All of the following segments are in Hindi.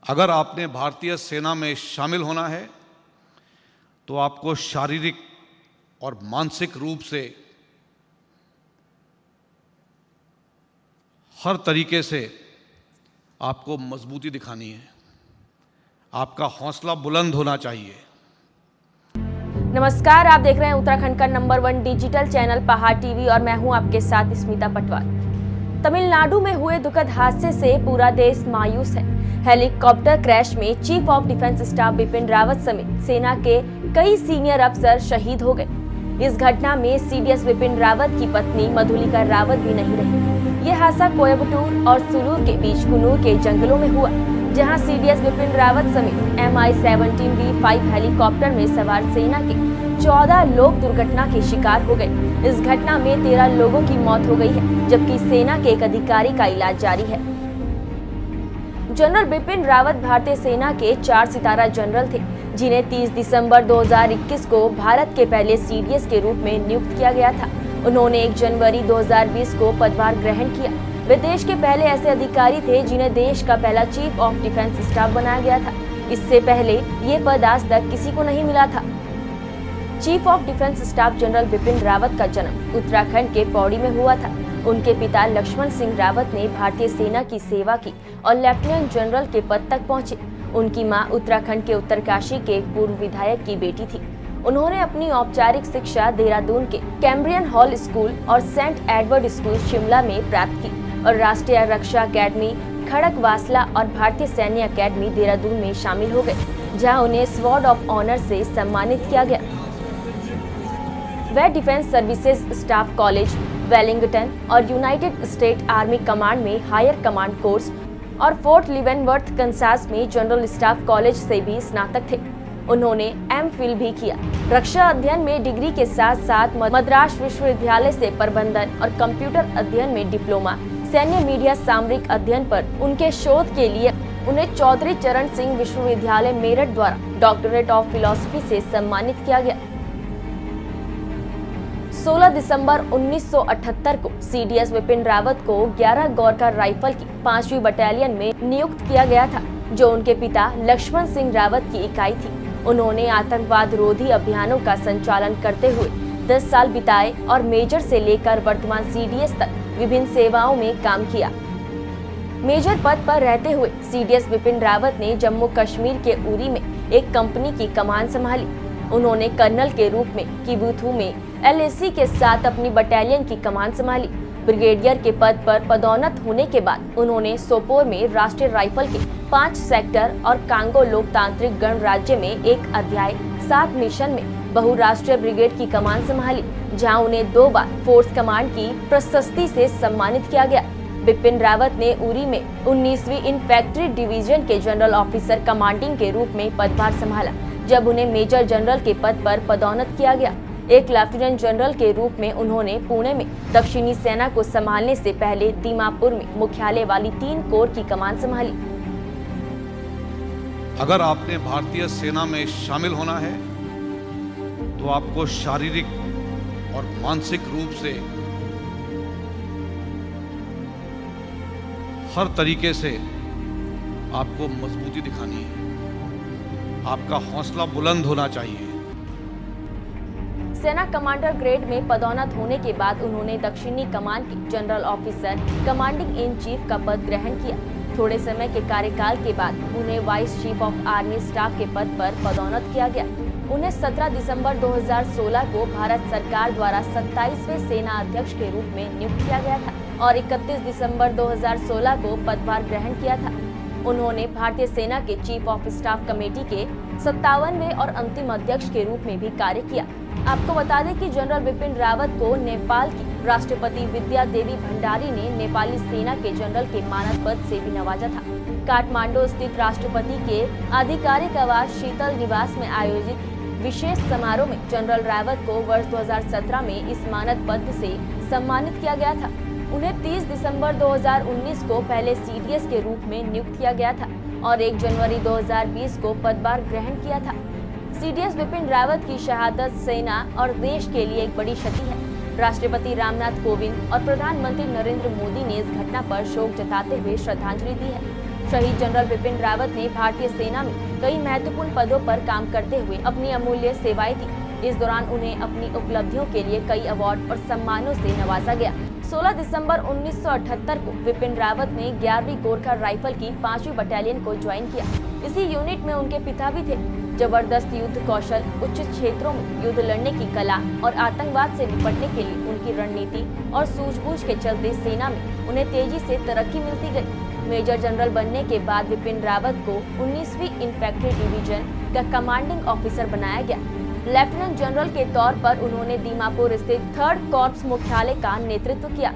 अगर आपने भारतीय सेना में शामिल होना है तो आपको शारीरिक और मानसिक रूप से हर तरीके से आपको मजबूती दिखानी है। आपका हौसला बुलंद होना चाहिए। नमस्कार, आप देख रहे हैं उत्तराखंड का नंबर 1 डिजिटल चैनल पहाड़ टीवी और मैं हूं आपके साथ स्मिता पटवार। तमिलनाडु में हुए दुखद हादसे से पूरा देश मायूस है। हेलीकॉप्टर क्रैश में chief of defence staff Bipin Rawat समेत सेना के कई सीनियर अफसर शहीद हो गए। इस घटना में सीडीएस बिपिन रावत की पत्नी मधुलिका रावत भी नहीं रही। यह हादसा कोयम्बटूर और सुलूर के बीच कुन्नूर के जंगलों में हुआ, जहां सीडीएस बिपिन रावत समेत MI-17V5 हेलीकॉप्टर में सवार सेना के 14 लोग दुर्घटना के शिकार हो गए। इस घटना में 13 लोगों की मौत हो गई है, जबकि सेना के एक अधिकारी का इलाज जारी है। जनरल बिपिन रावत भारतीय सेना के 4 सितारा जनरल थे, जिन्हें 30 दिसंबर 2021 को भारत के पहले सीडीएस के रूप में नियुक्त किया गया था। उन्होंने 1 जनवरी 2020 को पदभार ग्रहण किया। वे देश के पहले ऐसे अधिकारी थे जिन्हें देश का पहला चीफ ऑफ डिफेंस स्टाफ बनाया गया था। इससे पहले ये पद आज तक किसी को नहीं मिला था। Chief of defence staff general Bipin Rawat का जन्म उत्तराखंड के पौड़ी में हुआ था। उनके पिता लक्ष्मण सिंह रावत ने भारतीय सेना की सेवा की और लेफ्टिनेंट जनरल के पद तक पहुंचे। उनकी मां उत्तराखंड के उत्तरकाशी के एक पूर्व विधायक की बेटी थी। उन्होंने अपनी औपचारिक शिक्षा देहरादून के कैम्ब्रियन हॉल स्कूल और सेंट एडवर्ड स्कूल शिमला में प्राप्त की और राष्ट्रीय रक्षा अकेडमी खड़गवासला और भारतीय सैन्य अकेडमी देहरादून में शामिल हो गए, जहां उन्हें स्वॉर्ड ऑफ ऑनर से सम्मानित किया गया। वे Defence Services Staff College Wellington और यूनाइटेड स्टेट आर्मी कमांड में हायर कमांड कोर्स और फोर्ट लिवेनवर्थ कंसास में जनरल स्टाफ कॉलेज से भी स्नातक थे। उन्होंने एमफिल भी किया। रक्षा अध्ययन में डिग्री के साथ साथ मद्रास विश्वविद्यालय से प्रबंधन और कंप्यूटर अध्ययन में डिप्लोमा, सैन्य मीडिया सामरिक अध्ययन पर उनके शोध के लिए उन्हें चौधरी चरण सिंह विश्वविद्यालय मेरठ द्वारा डॉक्टरेट ऑफ फिलॉसफी से सम्मानित किया गया। 16 दिसंबर 1978 को सीडीएस बिपिन रावत को 11 गोरखा राइफल की 5वीं बटालियन में नियुक्त किया गया था, जो उनके पिता लक्ष्मण सिंह रावत की इकाई थी। उन्होंने आतंकवाद रोधी अभियानों का संचालन करते हुए 10 साल बिताए और मेजर से लेकर वर्तमान सीडीएस तक विभिन्न सेवाओं में काम किया। मेजर पद पर रहते हुए सीडीएस बिपिन रावत ने जम्मू कश्मीर के उरी में एक कंपनी की कमान संभाली। उन्होंने कर्नल के रूप में किबुथु में LAC के साथ अपनी बटालियन की कमान संभाली। ब्रिगेडियर के पद पर पदोन्नत होने के बाद उन्होंने सोपोर में राष्ट्रीय राइफल के 5 सेक्टर और कांगो लोकतांत्रिक गणराज्य में एक अध्याय 7 मिशन में बहुराष्ट्रीय ब्रिगेड की कमान संभाली, जहां उन्हें 2 बार फोर्स कमांड की प्रशस्ति से सम्मानित किया गया। बिपिन रावत ने उरी में 19वीं इन्फैंट्री डिवीजन के जनरल ऑफिसर कमांडिंग के रूप में पदभार संभाला, जब उन्हें मेजर जनरल के पद पर पदोन्नत किया गया। एक लेफ्टिनेंट जनरल के रूप में उन्होंने पुणे में दक्षिणी सेना को संभालने से पहले दीमापुर में मुख्यालय वाली 3 कोर की कमान संभाली। अगर आपने भारतीय सेना में शामिल होना है तो आपको शारीरिक और मानसिक रूप से हर तरीके से आपको मजबूती दिखानी है। आपका हौसला बुलंद होना चाहिए। सेना कमांडर ग्रेड में पदोन्नत होने के बाद उन्होंने दक्षिणी कमान के general officer commanding in chief का पद ग्रहण किया। थोड़े समय के कार्यकाल के बाद उन्हें vice chief of army staff के पद पर पदोन्नत किया गया। उन्हें 17 दिसंबर 2016 को भारत सरकार द्वारा 27वें सेना अध्यक्ष के रूप में नियुक्त किया गया था और 31 दिसंबर 2016 को पदभार ग्रहण किया था। उन्होंने भारतीय सेना के चीफ ऑफ स्टाफ कमेटी के 57वें और अंतिम अध्यक्ष के रूप में भी कार्य किया। आपको बता दें कि जनरल बिपिन रावत को नेपाल की राष्ट्रपति विद्या देवी भंडारी ने नेपाली सेना के जनरल के मानद पद से भी नवाजा था। काठमांडू स्थित राष्ट्रपति के आधिकारिक आवास शीतल निवास में आयोजित विशेष समारोह में जनरल रावत को वर्ष 2017 में इस मानद पद से सम्मानित किया गया था। उन्हें 30 दिसंबर 2019 को पहले सीडीएस के रूप में नियुक्त किया गया था और 1 जनवरी 2020 को पदभार ग्रहण किया था। सीडीएस बिपिन रावत की शहादत सेना और देश के लिए एक बड़ी क्षति है। राष्ट्रपति रामनाथ कोविंद और प्रधानमंत्री नरेंद्र मोदी ने इस घटना पर शोक जताते हुए श्रद्धांजलि दी है। शहीद जनरल बिपिन रावत ने भारतीय सेना में कई महत्वपूर्ण पदों पर काम करते हुए अपनी अमूल्य सेवाएं दी। इस दौरान उन्हें अपनी उपलब्धियों के लिए कई अवार्ड और सम्मानों से नवाजा गया। 16 दिसंबर 1978 को बिपिन रावत ने 11वीं गोरखा राइफल की 5वीं बटालियन को ज्वाइन किया। इसी यूनिट में उनके पिता भी थे। जबरदस्त युद्ध कौशल, उच्च क्षेत्रों में युद्ध लड़ने की कला और आतंकवाद से निपटने के लिए उनकी रणनीति और सूझबूझ के चलते सेना में उन्हें तेजी से तरक्की मिलती गई। मेजर जनरल बनने के बाद बिपिन रावत को 19वीं इन्फेंट्री डिवीजन का कमांडिंग ऑफिसर बनाया गया। लेफ्टिनेंट जनरल के तौर पर उन्होंने दीमापुर स्थित 3rd कॉर्प्स मुख्यालय का नेतृत्व किया।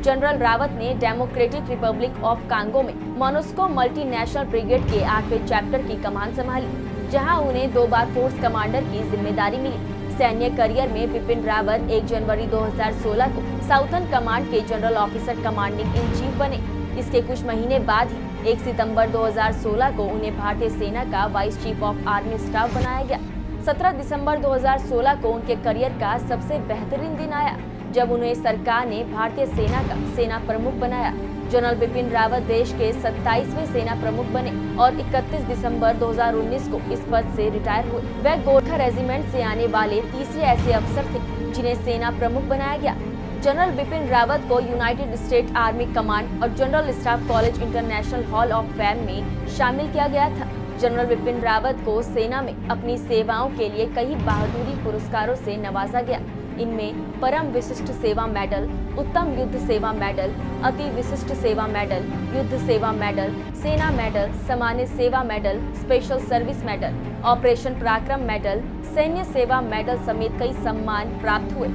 जनरल रावत ने डेमोक्रेटिक रिपब्लिक ऑफ कांगो में मोनस्को मल्टीनेशनल ब्रिगेड के 8वें चैप्टर की कमान संभाली, जहां उन्हें 2 बार फोर्स कमांडर की जिम्मेदारी मिली। सैन्य करियर में बिपिन रावत 1 जनवरी 2016 को साउथर्न कमांड के general officer commanding in chief बने। इसके कुछ महीने बाद ही 1 सितंबर 2016 को उन्हें भारतीय सेना का vice chief of army staff बनाया गया। 17 दिसंबर 2016 को उनके करियर का सबसे बेहतरीन दिन आया, जब उन्हें सरकार ने भारतीय सेना का सेना प्रमुख बनाया। जनरल बिपिन रावत देश के 27वें सेना प्रमुख बने और 31 दिसंबर 2019 को इस पद से रिटायर हुए। वह गोरखा रेजिमेंट से आने वाले तीसरे ऐसे अफसर थे जिन्हें सेना प्रमुख बनाया गया। जनरल बिपिन रावत को यूनाइटेड स्टेट आर्मी कमांड और general Staff college international hall of fame में शामिल किया गया था। जनरल बिपिन रावत को सेना में अपनी सेवाओं के लिए कई बहादुरी पुरस्कारों से नवाजा गया। इनमें परम विशिष्ट सेवा मेडल, उत्तम युद्ध सेवा मेडल, अति विशिष्ट सेवा मेडल, युद्ध सेवा मेडल, सेना मेडल, सामान्य सेवा medal, special service medal, operation पराक्रम मेडल, सैन्य सेवा मेडल समेत कई सम्मान प्राप्त हुए।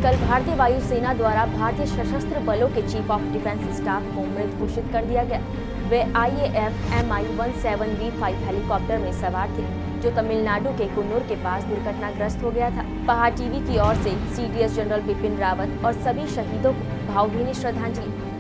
कल भारतीय वायुसेना द्वारा भारतीय सशस्त्र बलों के चीफ ऑफ डिफेंस स्टाफ को मृत घोषित कर दिया गया। वे IAF Mi-17V5 हेलीकॉप्टर में सवार थे, जो तमिलनाडु के कुन्नूर के पास दुर्घटनाग्रस्त हो गया था। पहाड़ टीवी की ओर से CDS जनरल बिपिन रावत और सभी शहीदों को भावभीनी श्रद्धांजलि।